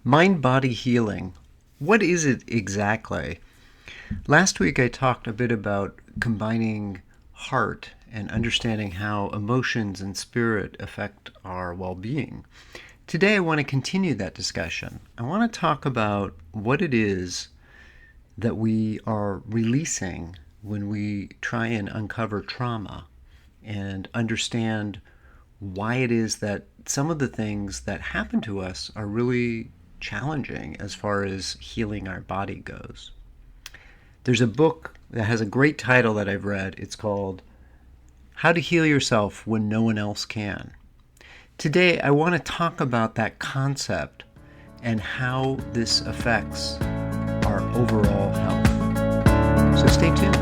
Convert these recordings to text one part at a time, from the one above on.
Mind-body healing. What is it exactly? Last week I talked a bit about combining heart and understanding how emotions and spirit affect our well-being. Today I want to continue that discussion. I want to talk about what it is that we are releasing when we try and uncover trauma and understand why it is that some of the things that happen to us are really challenging as far as healing our body goes. There's a book that has a great title that I've read. It's called How to Heal Yourself When No One Else Can. Today, I want to talk about that concept and how this affects our overall health. So stay tuned.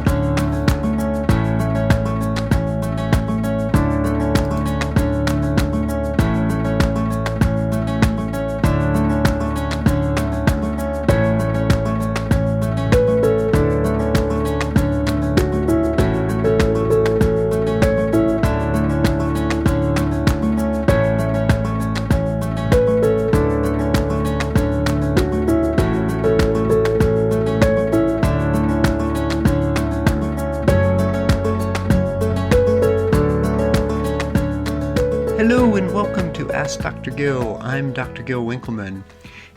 Hello and welcome to Ask Dr. Gil. I'm Dr. Gil Winkleman,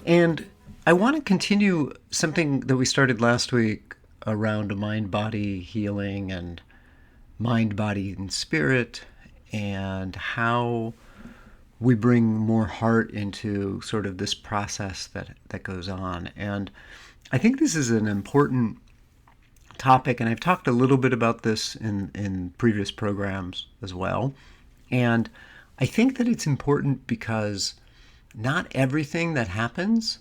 and I want to continue something that we started last week around mind-body healing and mind-body and spirit, and how we bring more heart into sort of this process that goes on. And I think this is an important topic, and I've talked a little bit about this in previous programs as well. And I think that it's important because not everything that happens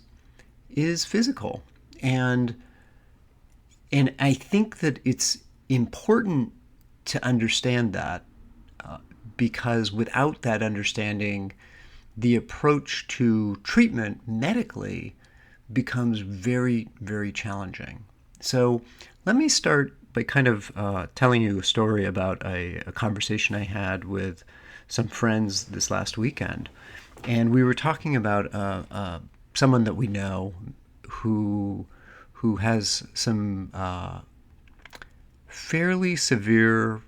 is physical. And I think that it's important to understand that because without that understanding, the approach to treatment medically becomes very, very challenging. So let me start by kind of telling you a story about a conversation I had with some friends this last weekend. And we were talking about someone that we know who has some fairly severe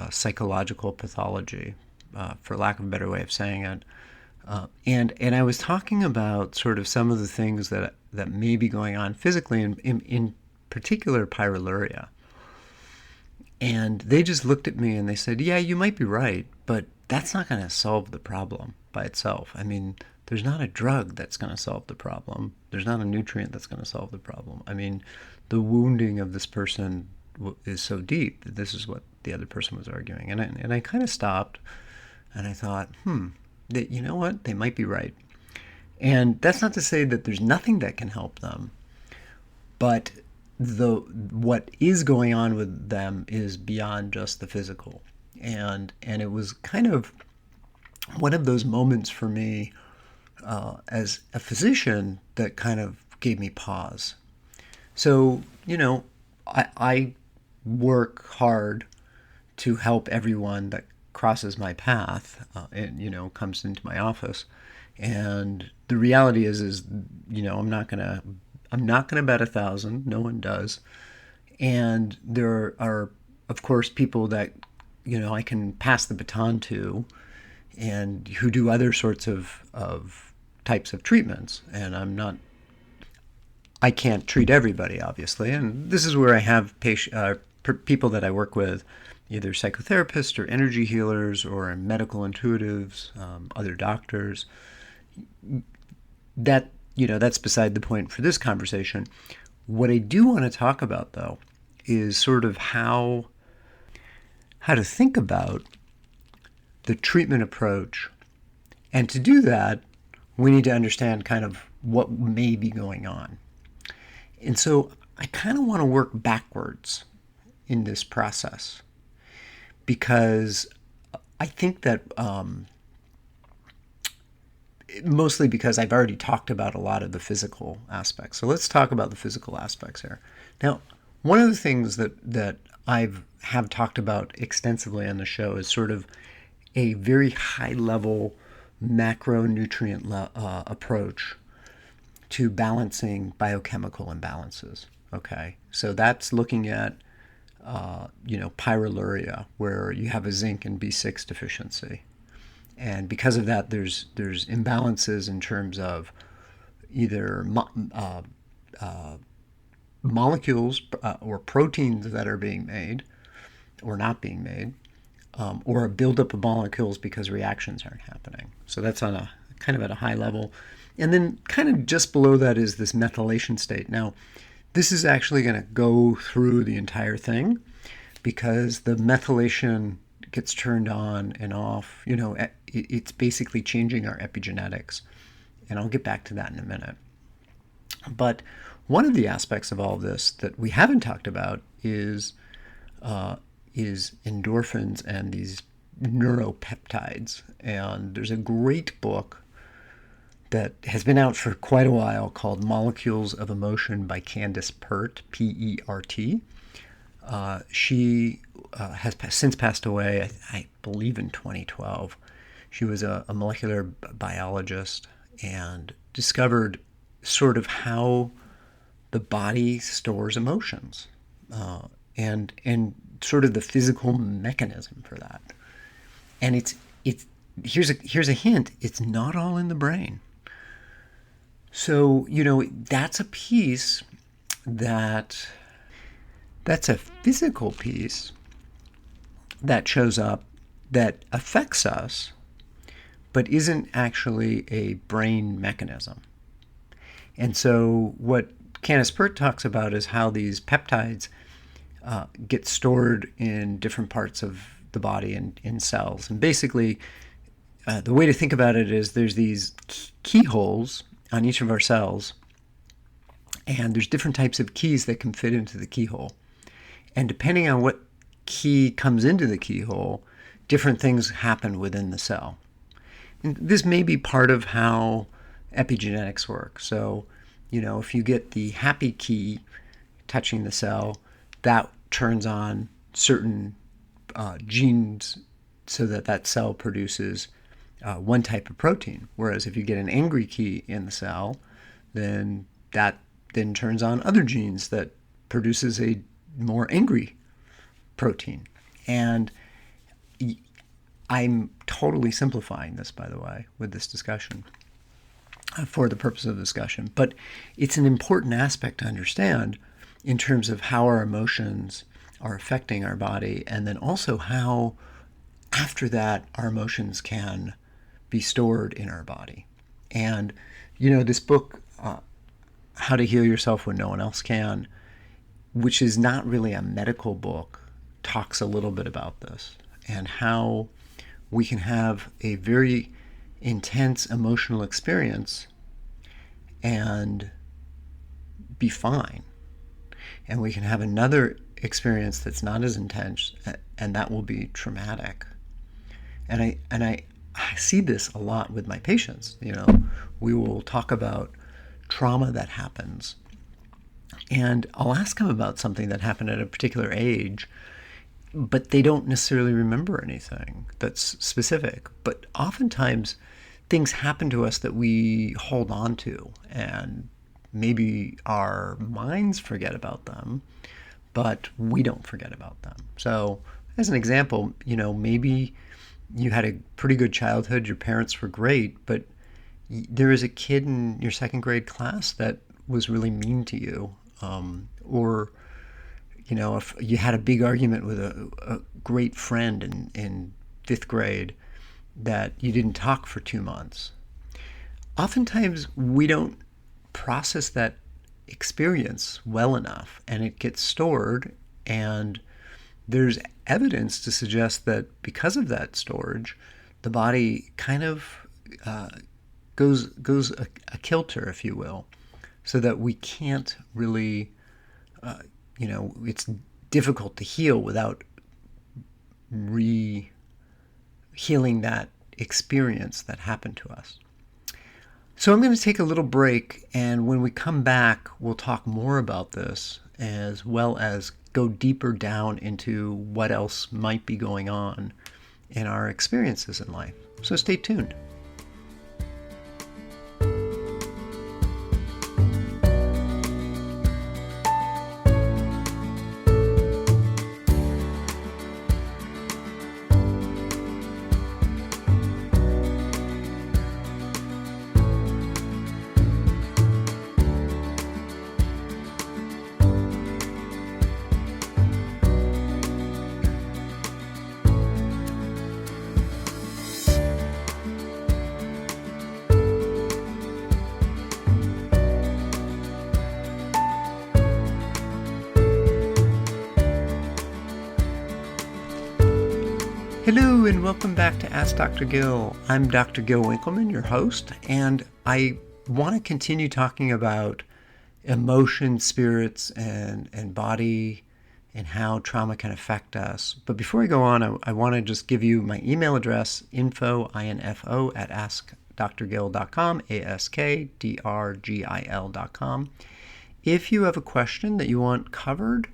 psychological pathology, for lack of a better way of saying it. And I was talking about sort of some of the things that may be going on physically, in particular pyroluria. And they just looked at me and they said, yeah, you might be right, but that's not going to solve the problem by itself. I mean, there's not a drug that's going to solve the problem. There's not a nutrient that's going to solve the problem. I mean, the wounding of this person is so deep that this is what the other person was arguing. And I kind of stopped and I thought, you know what? They might be right. And that's not to say that there's nothing that can help them, but what is going on with them is beyond just the physical. And it was kind of one of those moments for me as a physician that kind of gave me pause. So, I work hard to help everyone that crosses my path and, comes into my office. And the reality is I'm not gonna bet 1,000. No one does. And there are, of course, people that I can pass the baton to and who do other sorts of types of treatments. And I can't treat everybody, obviously. And this is where I have people that I work with, either psychotherapists or energy healers or medical intuitives, other doctors. That's beside the point for this conversation. What I do want to talk about, though, is sort of how to think about the treatment approach. And to do that, we need to understand kind of what may be going on. And so I kind of want to work backwards in this process because I think that mostly because I've already talked about a lot of the physical aspects. So let's talk about the physical aspects here. Now, one of the things that have talked about extensively on the show is sort of a very high-level macronutrient approach to balancing biochemical imbalances. Okay, so that's looking at pyroluria, where you have a zinc and B6 deficiency, and because of that, there's imbalances in terms of either molecules or proteins that are being made or not being made, or a buildup of molecules because reactions aren't happening. So that's on a kind of at a high level. And then kind of just below that is this methylation state. Now, this is actually going to go through the entire thing because the methylation gets turned on and off. It's basically changing our epigenetics. And I'll get back to that in a minute. But one of the aspects of all of this that we haven't talked about is endorphins and these neuropeptides. And there's a great book that has been out for quite a while called Molecules of Emotion by Candace Pert, P-E-R-T. She has since passed away, I believe in 2012. She was a molecular biologist and discovered sort of how the body stores emotions and sort of the physical mechanism for that. And it's here's a hint, it's not all in the brain. So, that's a piece that's a physical piece that shows up that affects us, but isn't actually a brain mechanism. And so what Candace Pert talks about is how these peptides get stored in different parts of the body and in cells. And basically, the way to think about it is there's these keyholes on each of our cells, and there's different types of keys that can fit into the keyhole. And depending on what key comes into the keyhole, different things happen within the cell. And this may be part of how epigenetics work. So, if you get the happy key touching the cell, that turns on certain genes so that cell produces one type of protein. Whereas if you get an angry key in the cell, then that then turns on other genes that produces a more angry protein. And I'm totally simplifying this, by the way, with this discussion for the purpose of discussion. But it's an important aspect to understand in terms of how our emotions are affecting our body, and then also how, after that, our emotions can be stored in our body. And, this book, How to Heal Yourself When No One Else Can, which is not really a medical book, talks a little bit about this and how we can have a very intense emotional experience and be fine. And we can have another experience that's not as intense, and that will be traumatic. And I see this a lot with my patients. We will talk about trauma that happens, and I'll ask them about something that happened at a particular age, but they don't necessarily remember anything that's specific. But oftentimes things happen to us that we hold on to, and maybe our minds forget about them, but we don't forget about them. So as an example, maybe you had a pretty good childhood, your parents were great, but there was a kid in your second grade class that was really mean to you. Or if you had a big argument with a great friend in fifth grade that you didn't talk for 2 months. Oftentimes we don't process that experience well enough, and it gets stored, and there's evidence to suggest that because of that storage, the body kind of goes a kilter, if you will, so that we can't really, it's difficult to heal without healing that experience that happened to us. So I'm going to take a little break, and when we come back, we'll talk more about this, as well as go deeper down into what else might be going on in our experiences in life. So stay tuned. Hello and welcome back to Ask Dr. Gil. I'm Dr. Gil Winkleman, your host, and I want to continue talking about emotion, spirits, and body and how trauma can affect us. But before I go on, I want to just give you my email address, info at askdrgil.com, askdrgil.com. If you have a question that you want covered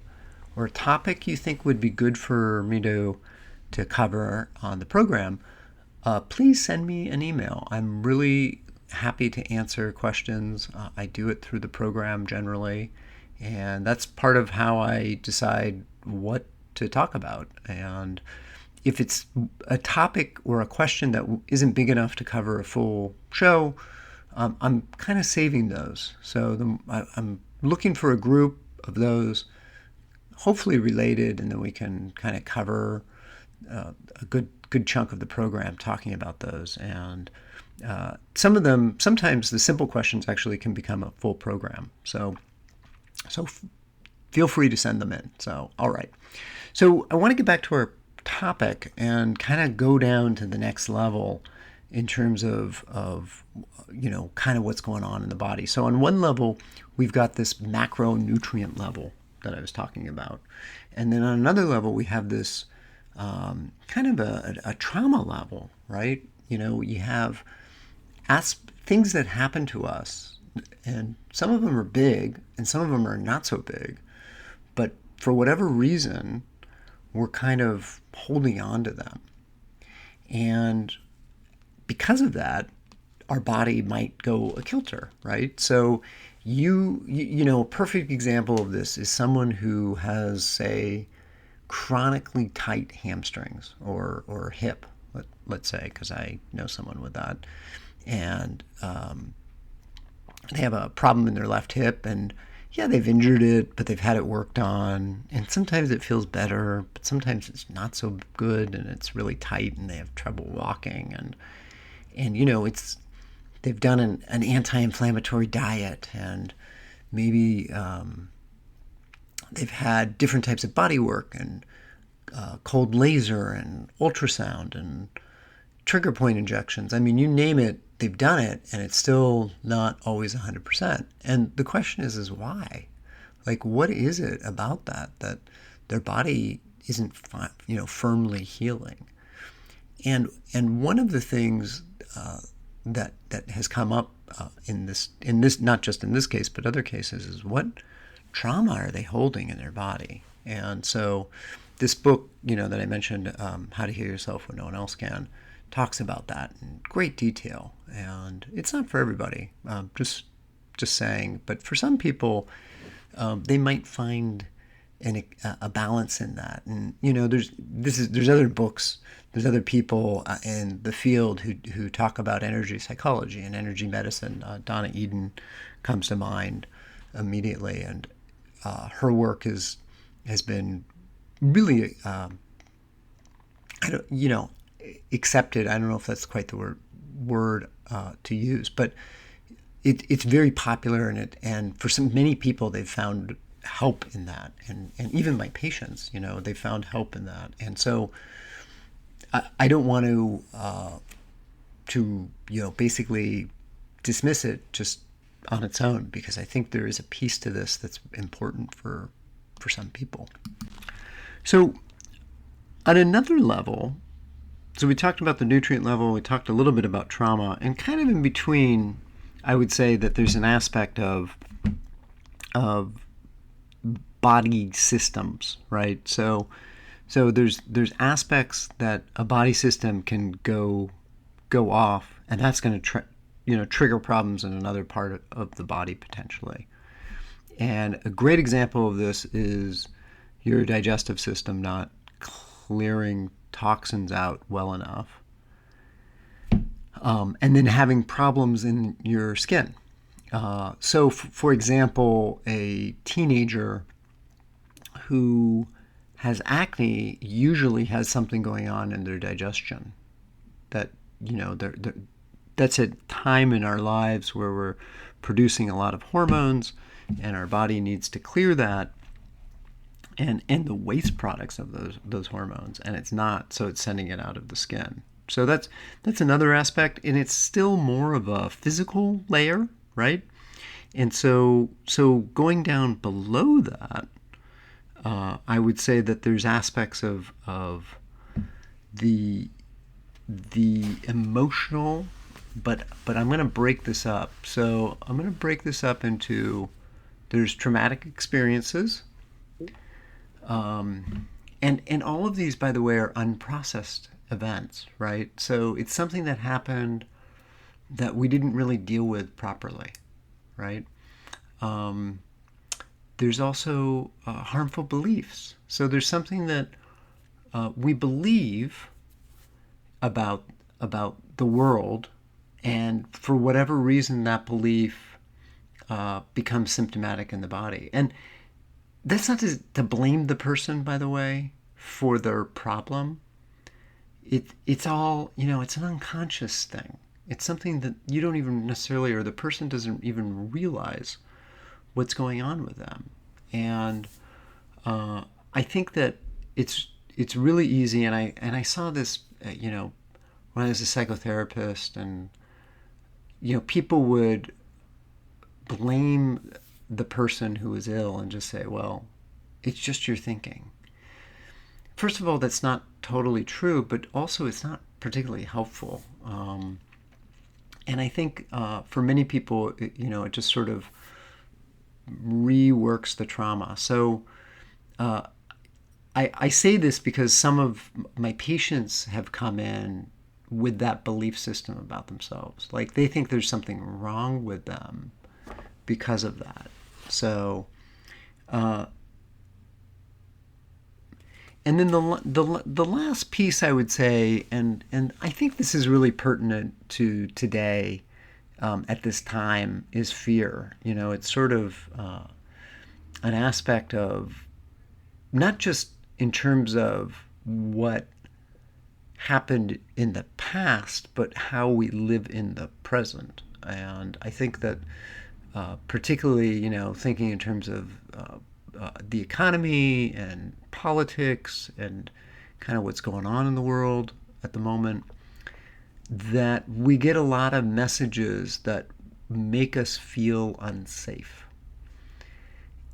or a topic you think would be good for me to cover on the program, please send me an email. I'm really happy to answer questions. I do it through the program generally, and that's part of how I decide what to talk about. And if it's a topic or a question that isn't big enough to cover a full show, I'm kind of saving those. So I'm looking for a group of those, hopefully related, and then we can kind of cover a good chunk of the program talking about those. And some of them, sometimes the simple questions actually can become a full program. So feel free to send them in. So, all right. So I want to get back to our topic and kind of go down to the next level in terms of kind of what's going on in the body. So on one level, we've got this macronutrient level that I was talking about. And then on another level, we have this kind of a trauma level, right? You have things that happen to us, and some of them are big and some of them are not so big, but for whatever reason, we're kind of holding on to them. And because of that, our body might go a kilter, right? So a perfect example of this is someone who has, say, chronically tight hamstrings or hip, let's say, because I know someone with that, and they have a problem in their left hip, and they've injured it, but they've had it worked on, and sometimes it feels better, but sometimes it's not so good, and it's really tight, and they have trouble walking, and they've done an anti-inflammatory diet, and maybe they've had different types of body work and cold laser and ultrasound and trigger point injections. I mean, you name it, they've done it, and it's still not always 100%. And the question is why? Like, what is it about that their body isn't firmly healing? And one of the things that has come up in this not just in this case but other cases is, what trauma are they holding in their body? And so this book, that I mentioned, How to Heal Yourself When No One Else Can, talks about that in great detail. And it's not for everybody, just saying. But for some people, they might find a balance in that. And there's other books, there's other people in the field who talk about energy psychology and energy medicine. Donna Eden comes to mind immediately, and her work has been really accepted. I don't know if that's quite the word to use, but it's very popular in it, and for many people they've found help in that, and even my patients, they found help in that. And so I don't want to basically dismiss it just on its own, because I think there is a piece to this that's important for some people. So on another level, so we talked about the nutrient level, we talked a little bit about trauma, and kind of in between, I would say that there's an aspect of body systems, right? So there's aspects that a body system can go off, and that's going to trigger problems in another part of the body potentially. And a great example of this is your digestive system not clearing toxins out well enough, and then having problems in your skin. So, for example, a teenager who has acne usually has something going on in their digestion. That, that's a time in our lives where we're producing a lot of hormones, and our body needs to clear that. and the waste products of those hormones, and it's not, so it's sending it out of the skin. So that's another aspect, and it's still more of a physical layer, right? And so going down below that, I would say that there's aspects of the emotional, but I'm going to break this up. So I'm going to break this up into, there's traumatic experiences, and all of these, by the way, are unprocessed events, right? So it's something that happened that we didn't really deal with properly, right? There's also harmful beliefs. So there's something that we believe about the world, and for whatever reason, that belief becomes symptomatic in the body. And that's not to blame the person, by the way, for their problem. It's all, it's an unconscious thing. It's something that you don't even necessarily, or the person doesn't even realize what's going on with them. And I think that it's really easy, and I saw this, when I was a psychotherapist, and people would blame the person who was ill and just say, well, it's just your thinking. First of all, that's not totally true, but also it's not particularly helpful. And I think for many people, it just sort of reworks the trauma. So I say this because some of my patients have come in with that belief system about themselves. Like, they think there's something wrong with them because of that. So, and then the last piece I would say, and I think this is really pertinent to today, at this time, is fear. It's sort of an aspect of, not just in terms of what happened in the past, but how we live in the present. And I think that particularly, thinking in terms of the economy and politics and kind of what's going on in the world at the moment, that we get a lot of messages that make us feel unsafe.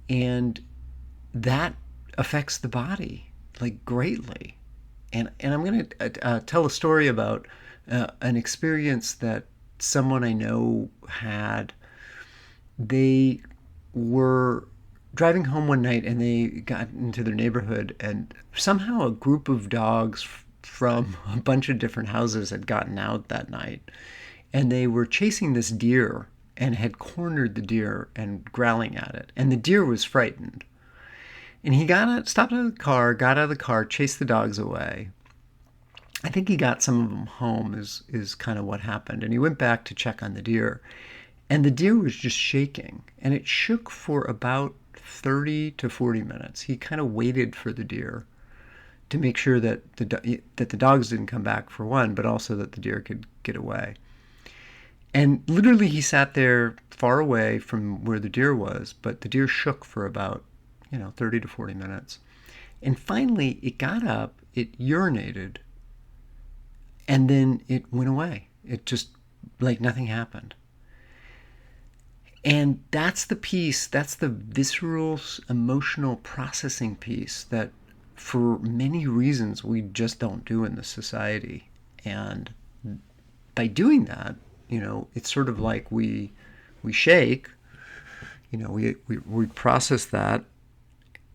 And that affects the body, like, greatly. And I'm going to tell a story about an experience that someone I know had. They were driving home one night, and they got into their neighborhood, and somehow a group of dogs from a bunch of different houses had gotten out that night, and they were chasing this deer and had cornered the deer and growling at it, and the deer was frightened. And he stopped out of the car, chased the dogs away. I think he got some of them home, is kind of what happened. And he went back to check on the deer, and the deer was just shaking, and it shook for about 30 to 40 minutes. He kind of waited for the deer to make sure that the dogs didn't come back, for one, but also that the deer could get away. And literally, he sat there far away from where the deer was, but the deer shook for about 30 to 40 minutes. And finally, it got up, it urinated, and then it went away. It just, like, nothing happened. And that's the piece, that's the visceral, emotional processing piece that, for many reasons, we just don't do in this society. And by doing that, it's sort of like we shake, we process that.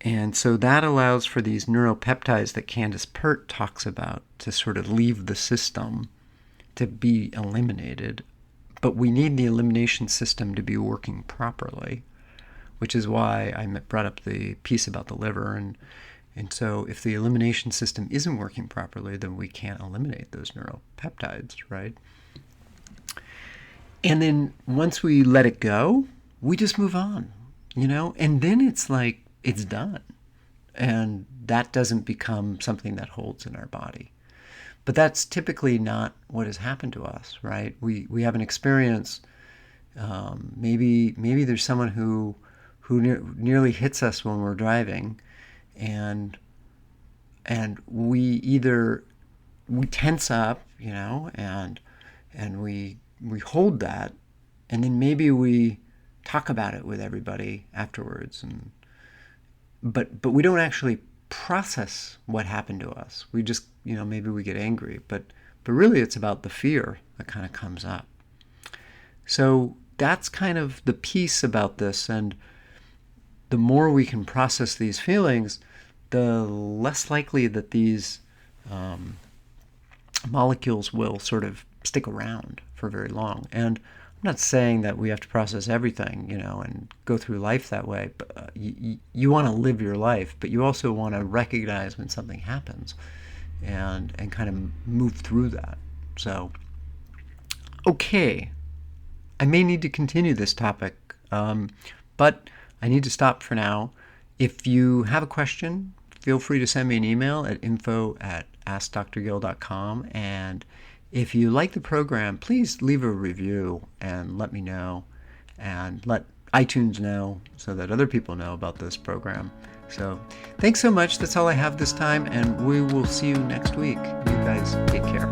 And so that allows for these neuropeptides that Candace Pert talks about to sort of leave the system, to be eliminated. But we need the elimination system to be working properly, which is why I brought up the piece about the liver. And so if the elimination system isn't working properly, then we can't eliminate those neuropeptides, right? And then once we let it go, we just move on, and then it's like, it's done. And that doesn't become something that holds in our body. But that's typically not what has happened to us, right? We have an experience. Maybe there's someone who nearly hits us when we're driving, and we tense up, and we hold that, and then maybe we talk about it with everybody afterwards, but we don't actually process what happened to us. We just, maybe we get angry, but really it's about the fear that kind of comes up. So that's kind of the piece about this, and the more we can process these feelings, the less likely that these molecules will sort of stick around for very long. And I'm not saying that we have to process everything, and go through life that way. But you want to live your life, but you also want to recognize when something happens, and kind of move through that. So, okay, I may need to continue this topic, but I need to stop for now. If you have a question, feel free to send me an email at info@askdrgil.com. And if you like the program, please leave a review and let me know, and let iTunes know so that other people know about this program. So thanks so much. That's all I have this time, and we will see you next week. You guys take care.